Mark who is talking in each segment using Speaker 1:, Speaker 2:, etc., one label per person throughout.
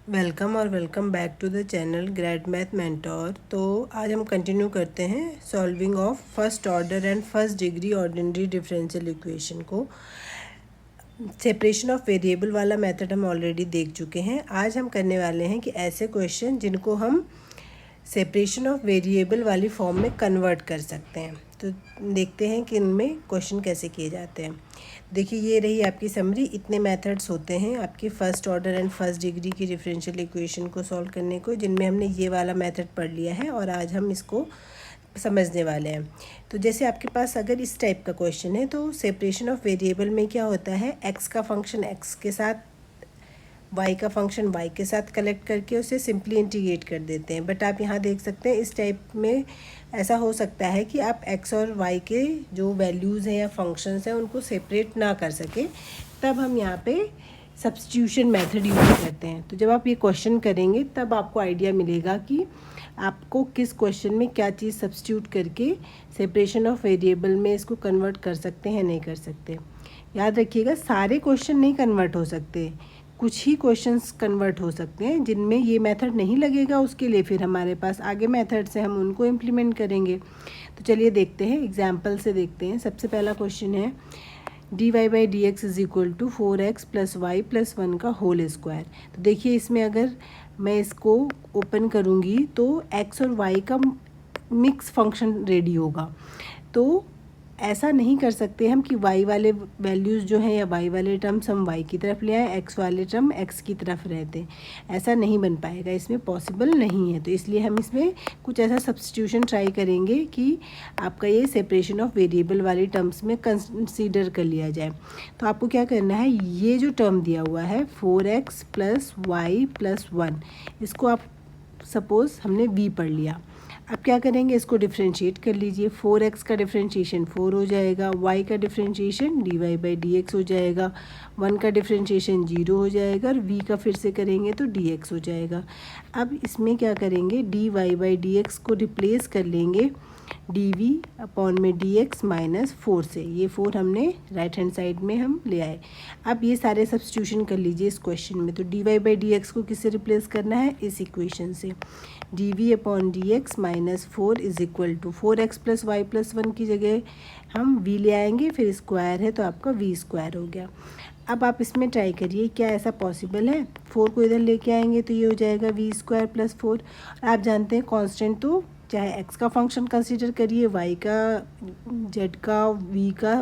Speaker 1: Welcome और welcome back to the channel grade math mentor. तो आज हम कंटिन्यू करते हैं solving of first order and first degree ordinary differential equation को। सेपरेशन ऑफ वेरिएबल वाला मेथड हम ऑलरेडी देख चुके हैं। आज हम करने वाले हैं कि ऐसे क्वेश्चन जिनको हम सेपरेशन ऑफ वेरिएबल वाली फॉर्म में कन्वर्ट कर सकते हैं। तो देखते हैं कि इनमें क्वेश्चन कैसे किए जाते हैं। देखिए, ये रही आपकी समरी। इतने मेथड्स होते हैं आपकी first order and first degree की डिफरेंशियल इक्वेशन को सॉल्व करने को, जिनमें हमने ये वाला मेथड पढ़ लिया है और आज हम इसको समझने वाले हैं। तो जैसे आपके पास अगर इस टाइप का क्वेश्चन है तो सेपरेशन ऑफ वेरिएबल में क्या होता है, एक्स का फंक्शन एक्स के साथ, वाई का फंक्शन वाई के साथ कलेक्ट करके उसे सिंपली इंटीग्रेट कर देते हैं। बट आप यहाँ देख सकते हैं इस टाइप में ऐसा हो सकता है कि आप एक्स और वाई के जो वैल्यूज़ हैं या फंक्शंस हैं उनको सेपरेट ना कर सकें, तब हम यहाँ पे सब्स्टिट्यूशन मेथड यूज़ करते हैं। तो जब आप ये क्वेश्चन करेंगे तब आपको आइडिया मिलेगा कि आपको किस क्वेश्चन में क्या चीज़ सब्स्टिट्यूट करके सेपरेशन ऑफ वेरिएबल में इसको कन्वर्ट कर सकते हैं, नहीं कर सकते। याद रखिएगा, सारे क्वेश्चन नहीं कन्वर्ट हो सकते, कुछ ही क्वेश्चंस कन्वर्ट हो सकते हैं जिनमें ये मेथड नहीं लगेगा। उसके लिए फिर हमारे पास आगे मेथड्स हैं, हम उनको इम्प्लीमेंट करेंगे। तो चलिए देखते हैं, एग्जाम्पल से देखते हैं। सबसे पहला क्वेश्चन है dy/dx is equal to 4x + y + 1 का होल स्क्वायर। तो देखिए, इसमें अगर मैं इसको ओपन करूँगी तो x और y का मिक्स फंक्शन रेडी होगा। तो ऐसा नहीं कर सकते हम कि y वाले वैल्यूज़ जो हैं या y वाले टर्म्स हम y की तरफ ले आए, x वाले टर्म x की तरफ रहते, ऐसा नहीं बन पाएगा, इसमें पॉसिबल नहीं है। तो इसलिए हम इसमें कुछ ऐसा सब्स्टिट्यूशन ट्राई करेंगे कि आपका ये सेपरेशन ऑफ वेरिएबल वाली टर्म्स में कंसीडर कर लिया जाए। तो आपको क्या करना है, ये जो टर्म दिया हुआ है 4x + y + 1, इसको आप सपोज़ हमने v पढ़ लिया। अब क्या करेंगे, इसको डिफ्रेंशिएट कर लीजिए। 4x का डिफ्रेंशिएशन 4 हो जाएगा, y का डिफ्रेंशिएशन dy/dx हो जाएगा, 1 का डिफ्रेंशिएशन 0 हो जाएगा और v का फिर से करेंगे तो dx हो जाएगा। अब इसमें क्या करेंगे, dy/dx को रिप्लेस कर लेंगे dv/dx -4 से। ये 4 हमने राइट हैंड साइड में हम ले आए। अब ये सारे सब्स्टिट्यूशन कर लीजिए इस क्वेश्चन में। तो dy/dx को किससे रिप्लेस करना है, इस इक्वेशन से। dv/dx -4 is equal to 4x + y + 1 की जगह हम v ले आएंगे, फिर स्क्वायर है तो आपका v² हो गया। अब आप इसमें ट्राई करिए, क्या ऐसा पॉसिबल है। 4 को इधर लेके आएंगे तो ये हो जाएगा v² + 4। आप जानते हैं कांस्टेंट तो चाहे x का फंक्शन कंसीडर करिए, y का, z का, v का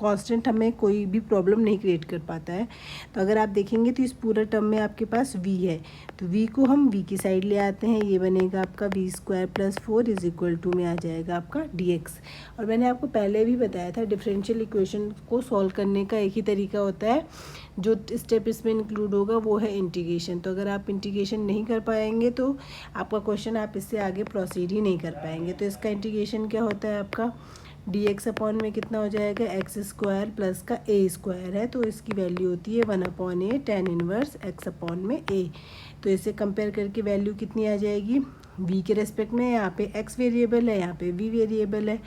Speaker 1: कांस्टेंट हमें कोई भी प्रॉब्लम नहीं क्रिएट कर पाता है। तो अगर आप देखेंगे तो इस पूरे टर्म में आपके पास v है, तो v को हम v की साइड ले आते हैं, ये बनेगा आपका v² + 4 इज इक्वल टू में आ जाएगा आपका dx। और मैंने आपको पहले भी बताया था, डिफरेंशियल इक्वेशन को सॉल्व करने का एक ही तरीका होता है, जो स्टेप इसमें इंक्लूड होगा वो है इंटीग्रेशन। तो अगर आप इंटीग्रेशन नहीं कर पाएंगे तो आपका क्वेश्चन आप इससे आगे प्रोसीड ही नहीं कर पाएंगे। तो इसका इंटीग्रेशन क्या होता है, आपका dx/ में कितना हो जाएगा, x² प्लस का a² है, तो इसकी वैल्यू होती है 1/a tan इनवर्स x/a। तो इसे कंपेयर करके वैल्यू कितनी आ जाएगी, v के रेस्पेक्ट में, यहाँ पे x वेरिएबल है, यहाँ पे v वेरिएबल है,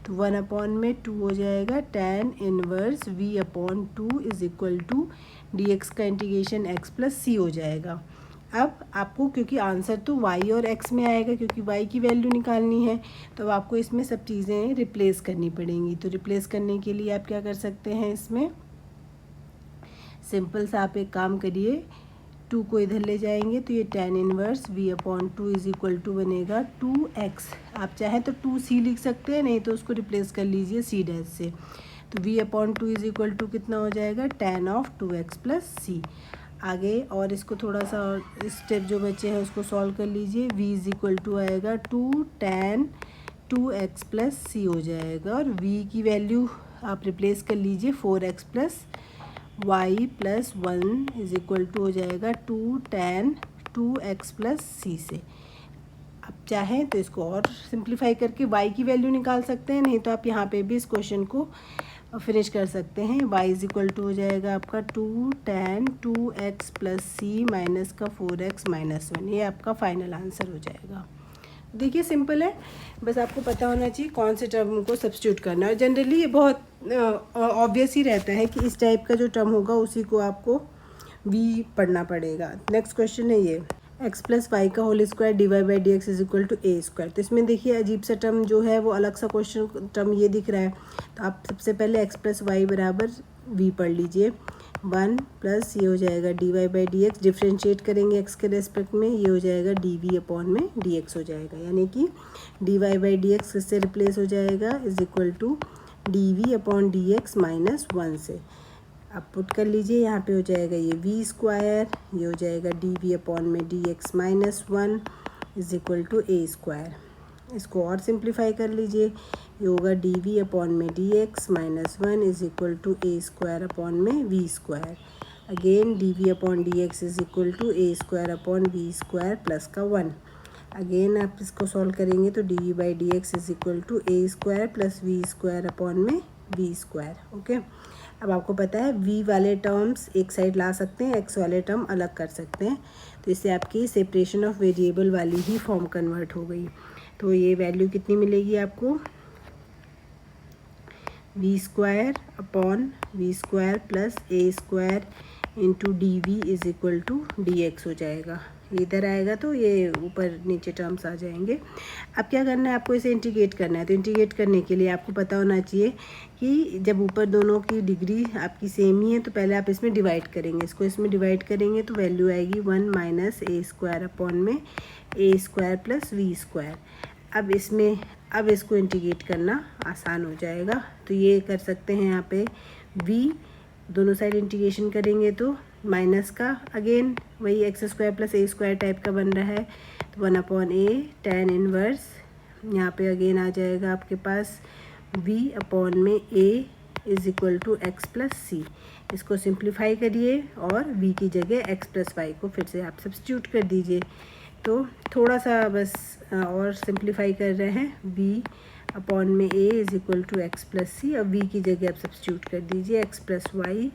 Speaker 1: तो 1/2 हो जाएगा tan inverse v/2 is equal to dx का इंटीग्रेशन x + c हो जाएगा। अब आपको, क्योंकि आंसर तो y और x में आएगा, क्योंकि y की वैल्यू निकालनी है, तो आपको इसमें सब चीज़ें रिप्लेस करनी पड़ेंगी। तो रिप्लेस करने के लिए आप क्या कर सकते हैं, इसमें सिंपल सा आप एक काम करिए, 2 को इधर ले जाएंगे तो ये tan inverse v/2 is equal to बनेगा 2x। आप चाहें तो 2c लिख सकते हैं, नहीं तो उसको रिप्लेस कर लीजिए c' से। तो v/2 इज इक्वल टू कितना हो जाएगा, tan of 2x + c। आगे और इसको थोड़ा सा स्टेप जो बचे हैं उसको सॉल्व कर लीजिए। v इज इक्वल टू आएगा 2 tan 2x + c हो जाएगा, और v की वैल्यू आप रिप्लेस कर लीजिए 4x + y + 1 is equal to हो जाएगा 2 tan 2x + c से। आप चाहें तो इसको और सिंप्लीफाई करके y की वैल्यू निकाल सकते हैं, नहीं तो आप यहाँ पे भी इस क्वेश्चन को फिनिश कर सकते हैं। y इज इक्वल टू हो जाएगा आपका 2 tan 2x + c माइनस का 4x - 1। ये आपका फाइनल आंसर हो जाएगा। देखिए, सिंपल है, बस आपको पता होना चाहिए कौन से टर्म को सब्स्टिट्यूट करना है। और जनरली ये बहुत ऑब्वियस ही रहता है कि इस टाइप का जो टर्म होगा उसी को आपको v पढ़ना पड़ेगा। नेक्स्ट क्वेश्चन है ये, x प्लस वाई का whole square d Y by D x is equal to A square. तो इसमें देखिए अजीब सा टर्म जो है वो अलग सा क्वेश्चन टर्म ये दिख रहा है। तो आप सबसे पहले x प्लस वाई बराबर v पढ़ लीजिए, 1 प्लस ये हो जाएगा d Y by D x, differentiate करेंगे x के रेस्पेक्ट में, ये हो जाएगा डी वी अपॉन में डी एक्स हो जाएगा, यानी कि d Y by D x किससे रिप्लेस हो जाएगा, is equal to d we upon D x minus 1 से। आप पुट कर लीजिए, यहाँ पे हो जाएगा ये वी स्क्वायर, ये हो जाएगा डी वी अपॉन में D x minus 1 is equal to A square. इसको और सिंप्लीफाई कर लीजिए, ये होगा डी वी अपॉन में D x minus 1 is equal to A square upon में we square. Again D we upon D x is equal to A square upon we square plus का 1। Again आप इसको solve करेंगे तो D V by D x is equal to A square plus v square upon में we square. Okay, अब आपको पता है v वाले टर्म्स एक साइड ला सकते हैं, x वाले टर्म अलग कर सकते हैं, तो इससे आपकी सेपरेशन ऑफ वेरिएबल वाली ही फॉर्म कन्वर्ट हो गई। तो ये वैल्यू कितनी मिलेगी आपको, v square upon we square plus a square into d v is equal to d x हो जाएगा। ये इधर आएगा तो ये ऊपर नीचे टर्म्स आ जाएंगे। अब क्या करना है, आपको इसे इंटीग्रेट करना है। तो इंटीग्रेट करने के लिए आपको पता होना चाहिए कि जब ऊपर दोनों की डिग्री आपकी सेम ही है तो पहले आप इसमें डिवाइड करेंगे, इसको इसमें डिवाइड करेंगे तो वैल्यू आएगी 1 माइनस ए स्क्वायर अपॉन में ए स्क्वायर प्लस वी स्क्वायर। अब इसको इंटीग्रेट करना आसान हो जाएगा। तो ये कर सकते हैं यहाँ पे v, दोनों साइड इंटीग्रेशन करेंगे तो माइनस का अगेन वही x square plus a square type का बन रहा है, तो 1 अपॉन ए tan इनवर्स, यहाँ पे अगेन आ जाएगा आपके पास v अपॉन में a is equal to x plus C. इसको सिंप्लीफाई करिए और v की जगह x प्लस वाई को फिर से आप सब्स्टिट्यूट कर दीजिए। तो थोड़ा सा बस और सिंप्लीफाई कर रहे हैं, v अपॉन में a is equal to x plus C. अब v की जगह आप सब्स्टिट्यूट कर दीजिए x plus Y,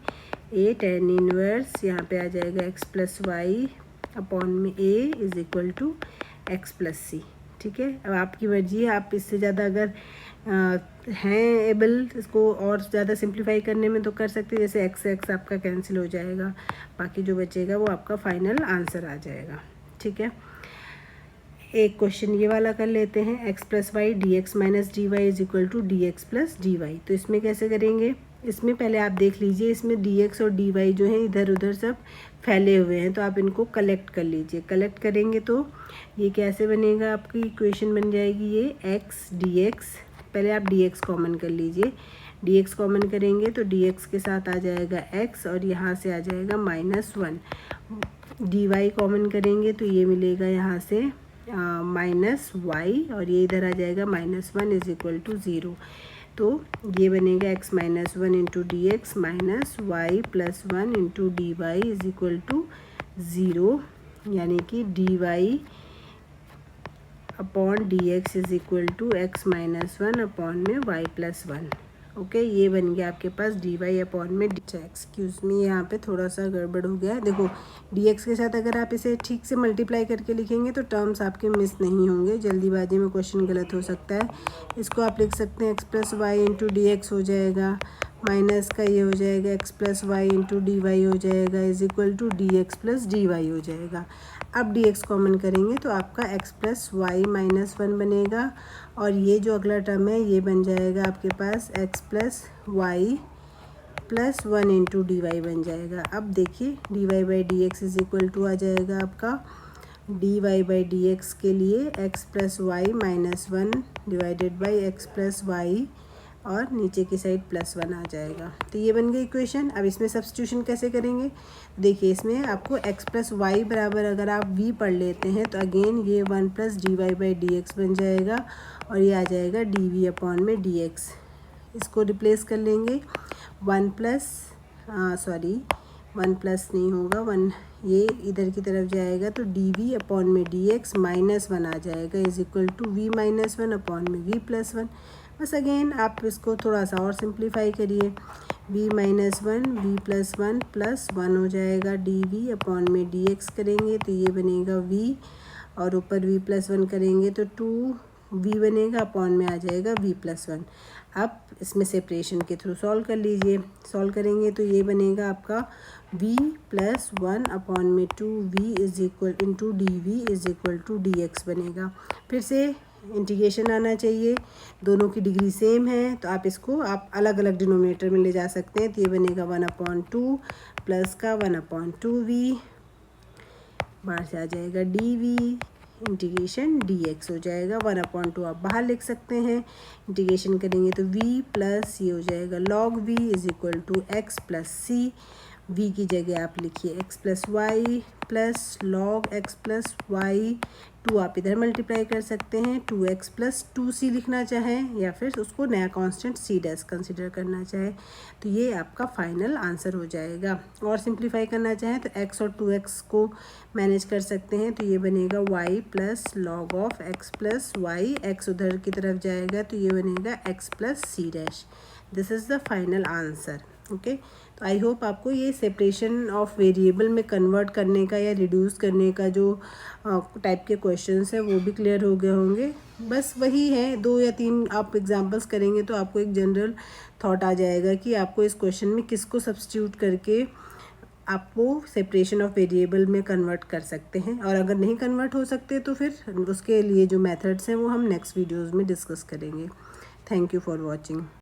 Speaker 1: a tan inverse यहाँ पे आ जाएगा x प्लस वाई अपॉन में a is equal to x plus C. ठीक है, अब आपकी मर्जी है, आप इससे ज़्यादा अगर हैं एबल इसको और ज़्यादा सिंप्लीफाई करने में तो कर सकते हैं, जैसे x आपका कैंसिल हो जाएगा, बाकी जो बचेगा वो आपका फाइनल आंसर आ जाएगा। ठीक है, एक क्वेश्चन ये वाला कर लेते हैं, x plus y d x minus d y is equal to d x plus d y. तो इसमें कैसे करेंगे, इसमें पहले आप देख लीजिए, इसमें डी एक्स और डी वाई जो है इधर उधर सब फैले हुए हैं, तो आप इनको कलेक्ट कर लीजिए। कलेक्ट करेंगे तो ये कैसे बनेगा, आपकी इक्वेशन बन जाएगी ये एक्स डी एक्स, पहले आप डी एक्स कॉमन कर लीजिए, डी एक्स कॉमन करेंगे तो डी एक्स के साथ आ जाएगा एक्स और यहाँ से आ जाएगा -1। डी वाई कॉमन करेंगे तो ये मिलेगा यहाँ से माइनस वाई और ये इधर आ जाएगा -1 इज इक्वल टू 0। तो ये बनेगा x minus 1 into d x minus y plus 1 into D y is equal to 0, यानी कि d y upon D x is equal to x minus 1 upon में y प्लस 1। ओके, ये बन गया आपके पास डी वाई अपॉन में excuse me, यहाँ पे थोड़ा सा गड़बड़ हो गया है। देखो डी एक्स के साथ अगर आप इसे ठीक से मल्टीप्लाई करके लिखेंगे तो टर्म्स आपके मिस नहीं होंगे, जल्दीबाजी में क्वेश्चन गलत हो सकता है। इसको आप लिख सकते हैं x plus y into d x हो जाएगा, माइनस का ये हो जाएगा x plus y into D y हो जाएगा is equal to d x plus d y हो जाएगा। अब डी एक्स कॉमन करेंगे तो आपका एक्स प्लस वाई माइनस 1 बनेगा और ये जो अगला टर्म है ये बन जाएगा आपके पास X plus Y plus 1 into D Y बन जाएगा। अब देखिए D Y by D x is equal to आ जाएगा आपका D Y by D X के लिए X plus Y minus 1 divided by X plus Y और नीचे की साइड +1 आ जाएगा। तो ये बन गई इक्वेशन। अब इसमें सब्स्टिट्यूशन कैसे करेंगे, देखिए इसमें आपको x प्लस वाई बराबर अगर आप v पढ़ लेते हैं तो अगेन ये 1 plus d Y by D x बन जाएगा और ये आ जाएगा डी वी अपॉन में डी एक्स। इसको रिप्लेस कर लेंगे 1 प्लस नहीं होगा 1, ये इधर की तरफ जाएगा तो डी वी अपॉन में डी एक्स -1 आ जाएगा is equal to v minus 1 upon में वी प्लस 1। बस अगेन आप इसको थोड़ा सा और सिंप्लीफाई करिए, v minus 1 v plus 1 plus 1 हो जाएगा डी वी अपॉन में डी एक्स करेंगे तो ये बनेगा v और ऊपर v प्लस 1 करेंगे तो 2v बनेगा अपॉन में आ जाएगा v प्लस 1। अब इसमें सेपरेशन के थ्रू सॉल्व कर लीजिए, सॉल्व करेंगे तो ये बनेगा आपका v plus 1/2v is equal into d v is equal to d x बनेगा। फिर से इंटीग्रेशन आना चाहिए, दोनों की डिग्री सेम है तो आप इसको आप अलग अलग डिनोमिनेटर में ले जा सकते हैं। तो ये बनेगा 1/2 प्लस का 1/2v, बाहर से आ जाएगा D v, integration d x हो जाएगा। 1/2 आप बाहर लिख सकते हैं, इंटीग्रेशन करेंगे तो v प्लस ये हो जाएगा log v is equal to x plus c. v की जगह आप लिखिए x plus Y plus log x plus y. 2 आप इधर मल्टीप्लाई कर सकते हैं, 2x प्लस 2c लिखना चाहें या फिर उसको नया कांस्टेंट c डैश कंसिडर करना चाहें तो ये आपका फाइनल आंसर हो जाएगा। और सिंप्लीफाई करना चाहें तो x और 2x को मैनेज कर सकते हैं तो ये बनेगा y plus log of x plus y, x उधर की तरफ जाएगा तो ये बनेगा x plus c dash. This is the final answer. Okay, तो आई होप आपको ये सेपरेशन ऑफ वेरिएबल में कन्वर्ट करने का या रिड्यूस करने का जो टाइप के क्वेश्चंस है वो भी क्लियर हो गए होंगे। बस वही है, 2 या 3 आप एग्जांपल्स करेंगे तो आपको एक जनरल थॉट आ जाएगा कि आपको इस क्वेश्चन में किसको सब्स्टिट्यूट करके आपको सेपरेशन ऑफ वेरिएबल में कन्वर्ट कर सकते हैं। और अगर नहीं कन्वर्ट हो सकते तो फिर उसके लिए जो मेथड्स हैं वो हम नेक्स्ट वीडियोज़ में डिस्कस करेंगे। Thank you for watching.